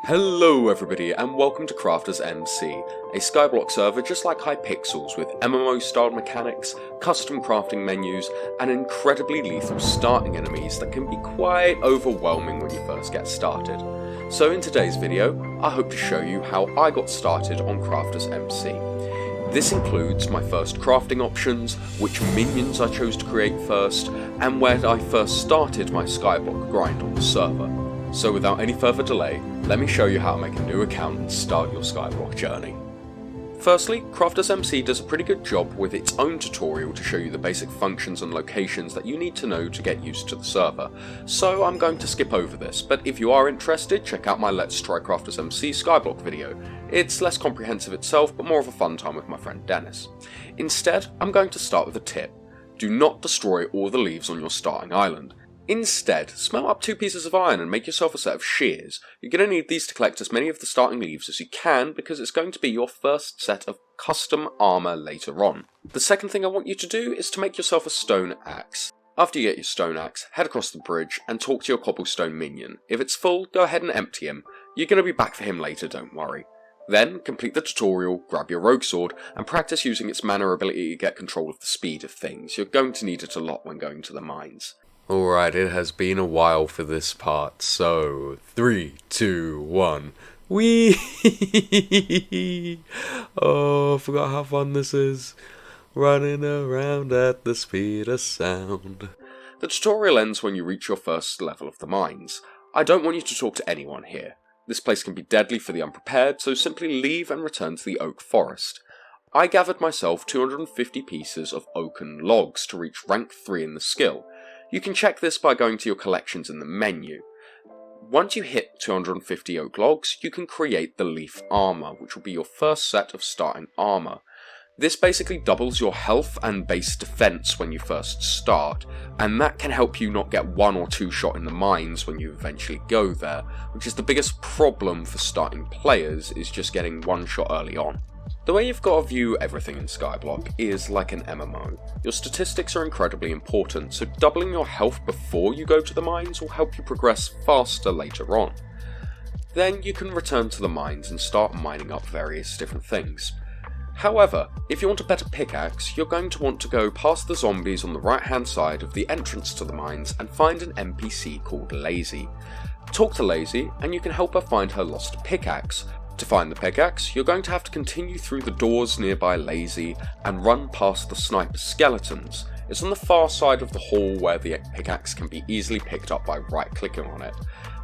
Hello everybody and welcome to Crafters MC, a Skyblock server just like Hypixels with MMO style mechanics, custom crafting menus, and incredibly lethal starting enemies that can be quite overwhelming when you first get started. So in today's video, I hope to show you how I got started on Crafters MC. This includes my first crafting options, which minions I chose to create first, and where I first started my Skyblock grind on the server. So without any further delay, let me show you how to make a new account and start your Skyblock journey. Firstly, Crafters MC does a pretty good job with its own tutorial to show you the basic functions and locations that you need to know to get used to the server, so I'm going to skip over this, but if you are interested, check out my Let's Try Crafters MC Skyblock video. It's less comprehensive itself, but more of a fun time with my friend Dennis. Instead, I'm going to start with a tip. Do not destroy all the leaves on your starting island. Instead, smelt up 2 pieces of iron and make yourself a set of shears. You're going to need these to collect as many of the starting leaves as you can because it's going to be your first set of custom armour later on. The second thing I want you to do is to make yourself a stone axe. After you get your stone axe, head across the bridge and talk to your cobblestone minion. If it's full, go ahead and empty him. You're going to be back for him later, don't worry. Then, complete the tutorial, grab your rogue sword, and practice using its mana ability to get control of the speed of things. You're going to need it a lot when going to the mines. Alright, it has been a while for this part, so 3, 2, 1. Whee! Oh, I forgot how fun this is. Running around at the speed of sound. The tutorial ends when you reach your first level of the mines. I don't want you to talk to anyone here. This place can be deadly for the unprepared, so simply leave and return to the oak forest. I gathered myself 250 pieces of oaken logs to reach rank 3 in the skill. You can check this by going to your collections in the menu. Once you hit 250 oak logs, you can create the leaf armour, which will be your first set of starting armour. This basically doubles your health and base defense when you first start, and that can help you not get 1 or 2 shot in the mines when you eventually go there, which is the biggest problem for starting players, is just getting 1 shot early on. The way you've got to view everything in Skyblock is like an MMO. Your statistics are incredibly important, so doubling your health before you go to the mines will help you progress faster later on. Then you can return to the mines and start mining up various different things. However, if you want a better pickaxe, you're going to want to go past the zombies on the right hand side of the entrance to the mines and find an NPC called Lazy. Talk to Lazy and you can help her find her lost pickaxe. To find the pickaxe, you're going to have to continue through the doors nearby Lazy and run past the sniper skeletons. It's on the far side of the hall where the pickaxe can be easily picked up by right-clicking on it.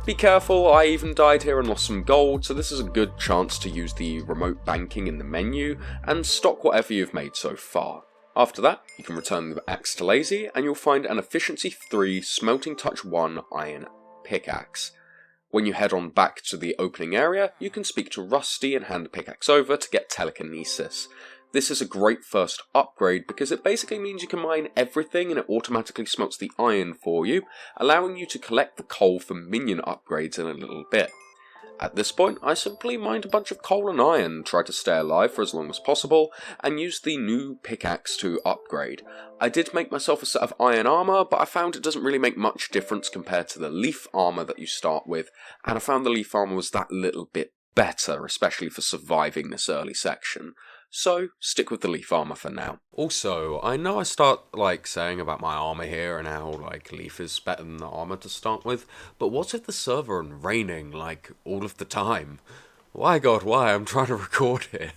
Be careful, I even died here and lost some gold, so this is a good chance to use the remote banking in the menu and stock whatever you've made so far. After that, you can return the axe to Lazy and you'll find an Efficiency 3 Smelting Touch 1 iron pickaxe. When you head on back to the opening area, you can speak to Rusty and hand the pickaxe over to get telekinesis. This is a great first upgrade because it basically means you can mine everything and it automatically smelts the iron for you, allowing you to collect the coal for minion upgrades in a little bit. At this point, I simply mined a bunch of coal and iron, tried to stay alive for as long as possible, and used the new pickaxe to upgrade. I did make myself a set of iron armour, but I found it doesn't really make much difference compared to the leaf armour that you start with, and I found the leaf armour was that little bit better, especially for surviving this early section. So, stick with the leaf armour for now. Also, I know I start, saying about my armour here and how, leaf is better than the armour to start with, but what's if the server is raining, all of the time? Why God, why? I'm trying to record here.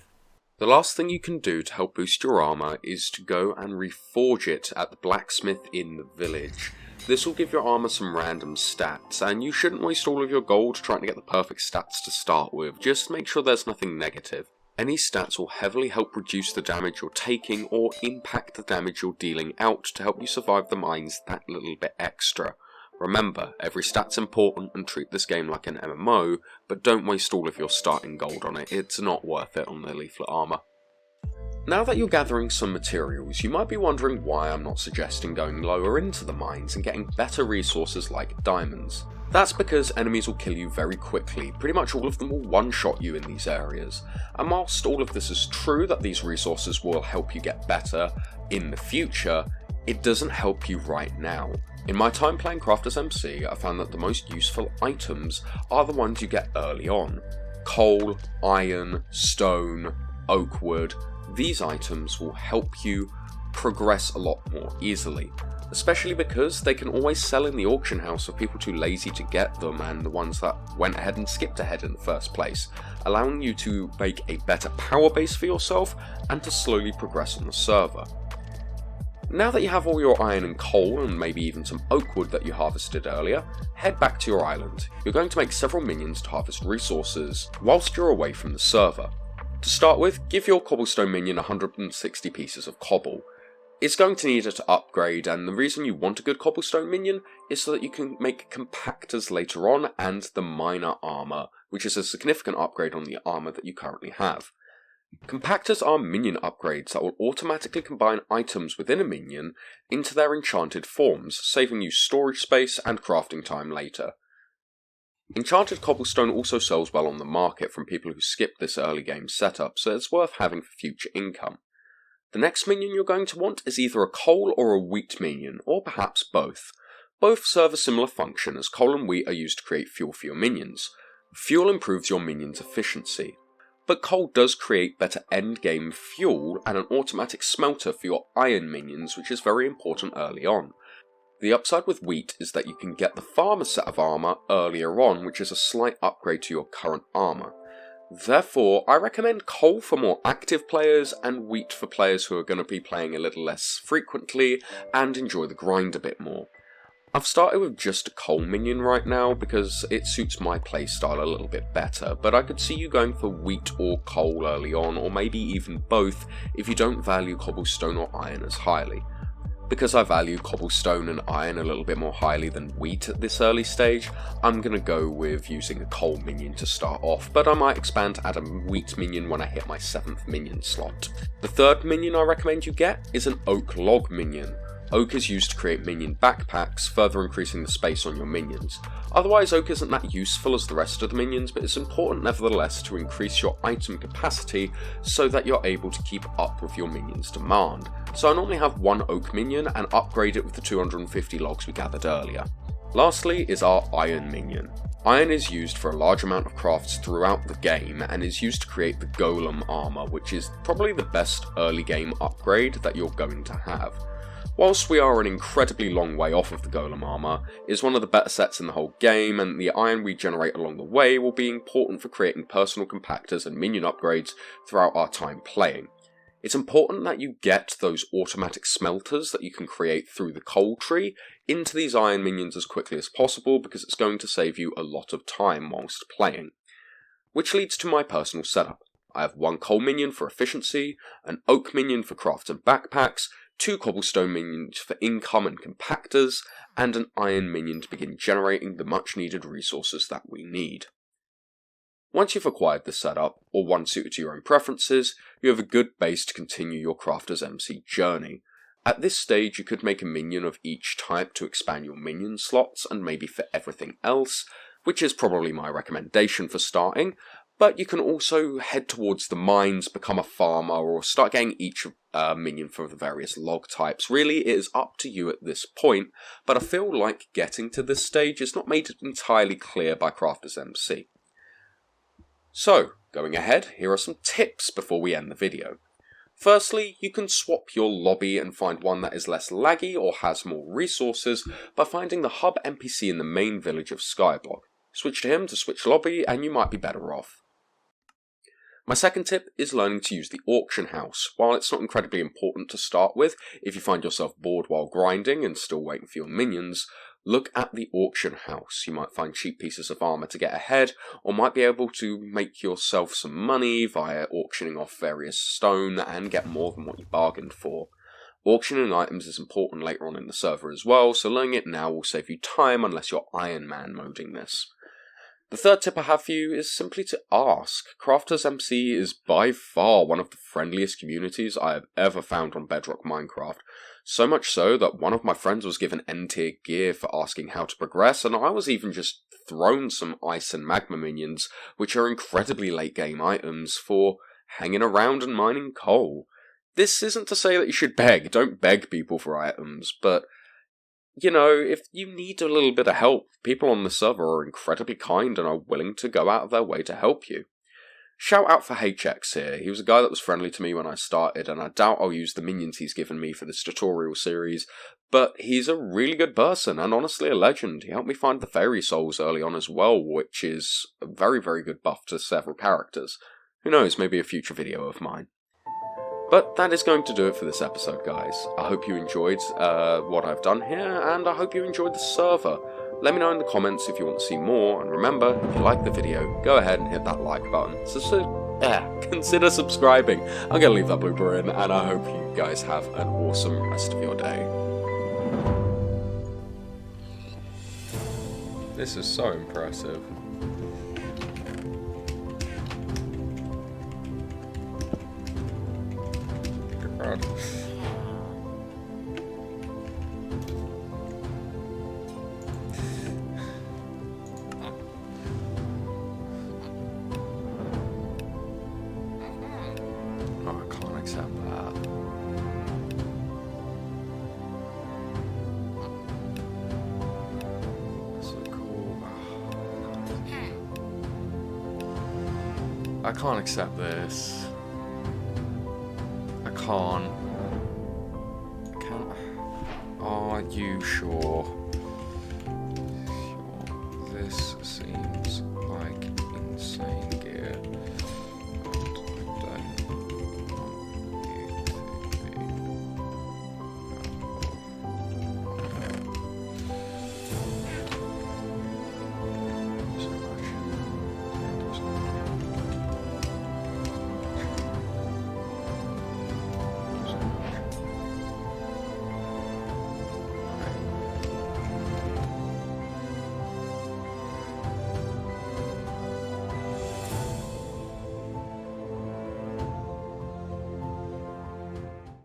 The last thing you can do to help boost your armour is to go and reforge it at the blacksmith in the village. This will give your armour some random stats, and you shouldn't waste all of your gold trying to get the perfect stats to start with, just make sure there's nothing negative. Any stats will heavily help reduce the damage you're taking or impact the damage you're dealing out to help you survive the mines that little bit extra. Remember, every stat's important and treat this game like an MMO, but don't waste all of your starting gold on it, it's not worth it on the leaflet armour. Now that you're gathering some materials, you might be wondering why I'm not suggesting going lower into the mines and getting better resources like diamonds. That's because enemies will kill you very quickly, pretty much all of them will one-shot you in these areas, and whilst all of this is true that these resources will help you get better in the future, it doesn't help you right now. In my time playing Crafters MC, I found that the most useful items are the ones you get early on. Coal, iron, stone, oak wood. These items will help you progress a lot more easily, especially because they can always sell in the auction house for people too lazy to get them and the ones that went ahead and skipped ahead in the first place, allowing you to make a better power base for yourself and to slowly progress on the server. Now that you have all your iron and coal and maybe even some oak wood that you harvested earlier, head back to your island. You're going to make several minions to harvest resources whilst you're away from the server. To start with, give your cobblestone minion 160 pieces of cobble. It's going to need it to upgrade, and the reason you want a good cobblestone minion is so that you can make compactors later on and the miner armor, which is a significant upgrade on the armor that you currently have. Compactors are minion upgrades that will automatically combine items within a minion into their enchanted forms, saving you storage space and crafting time later. Enchanted cobblestone also sells well on the market from people who skip this early game setup, so it's worth having for future income. The next minion you're going to want is either a coal or a wheat minion, or perhaps both. Both serve a similar function, as coal and wheat are used to create fuel for your minions. Fuel improves your minions' efficiency, but coal does create better endgame fuel and an automatic smelter for your iron minions, which is very important early on. The upside with wheat is that you can get the farmer set of armor earlier on, which is a slight upgrade to your current armor. Therefore, I recommend coal for more active players and wheat for players who are going to be playing a little less frequently and enjoy the grind a bit more. I've started with just a coal minion right now because it suits my playstyle a little bit better, but I could see you going for wheat or coal early on, or maybe even both if you don't value cobblestone or iron as highly. Because I value cobblestone and iron a little bit more highly than wheat at this early stage, I'm going to go with using a coal minion to start off, but I might expand to add a wheat minion when I hit my 7th minion slot. The third minion I recommend you get is an oak log minion. Oak is used to create minion backpacks, further increasing the space on your minions. Otherwise, oak isn't that useful as the rest of the minions, but it's important nevertheless to increase your item capacity so that you're able to keep up with your minions' demand. So I normally have one oak minion and upgrade it with the 250 logs we gathered earlier. Lastly is our iron minion. Iron is used for a large amount of crafts throughout the game and is used to create the golem armor, which is probably the best early game upgrade that you're going to have. Whilst we are an incredibly long way off of the golem armor, it is one of the better sets in the whole game, and the iron we generate along the way will be important for creating personal compactors and minion upgrades throughout our time playing. It's important that you get those automatic smelters that you can create through the coal tree into these iron minions as quickly as possible, because it's going to save you a lot of time whilst playing. Which leads to my personal setup. I have one coal minion for efficiency, an oak minion for crafts and backpacks, 2 cobblestone minions for income and compactors, and an iron minion to begin generating the much needed resources that we need. Once you've acquired this setup, or one suited to your own preferences, you have a good base to continue your Crafters MC journey. At this stage you could make a minion of each type to expand your minion slots and maybe for everything else, which is probably my recommendation for starting, but you can also head towards the mines, become a farmer, or start getting each minion for the various log types. Really, it is up to you at this point, but I feel like getting to this stage is not made entirely clear by Crafters MC. So, going ahead, here are some tips before we end the video. Firstly, you can swap your lobby and find one that is less laggy or has more resources by finding the hub NPC in the main village of Skyblock. Switch to him to switch lobby and you might be better off. My second tip is learning to use the auction house. While it's not incredibly important to start with, if you find yourself bored while grinding and still waiting for your minions, look at the auction house. You might find cheap pieces of armor to get ahead, or might be able to make yourself some money via auctioning off various stone and get more than what you bargained for. Auctioning items is important later on in the server as well, so learning it now will save you time unless you're Iron Man moding this. The third tip I have for you is simply to ask. Crafters MC is by far one of the friendliest communities I have ever found on Bedrock Minecraft. So much so that one of my friends was given N-tier gear for asking how to progress, and I was even just thrown some ice and magma minions, which are incredibly late game items, for hanging around and mining coal. This isn't to say that you should beg, don't beg people for items, but you know, if you need a little bit of help, people on the server are incredibly kind and are willing to go out of their way to help you. Shout out for HX here. He was a guy that was friendly to me when I started, and I doubt I'll use the minions he's given me for this tutorial series, but he's a really good person, and honestly a legend. He helped me find the Fairy Souls early on as well, which is a very, very good buff to several characters. Who knows, maybe a future video of mine. But that is going to do it for this episode, guys. I hope you enjoyed what I've done here, and I hope you enjoyed the server. Let me know in the comments if you want to see more, and remember, if you like the video, go ahead and hit that like button. Consider subscribing. I'm going to leave that blooper in, and I hope you guys have an awesome rest of your day. This is so impressive. God. Oh, I can't accept that. So cool. I can't accept this. I can't. Are you sure?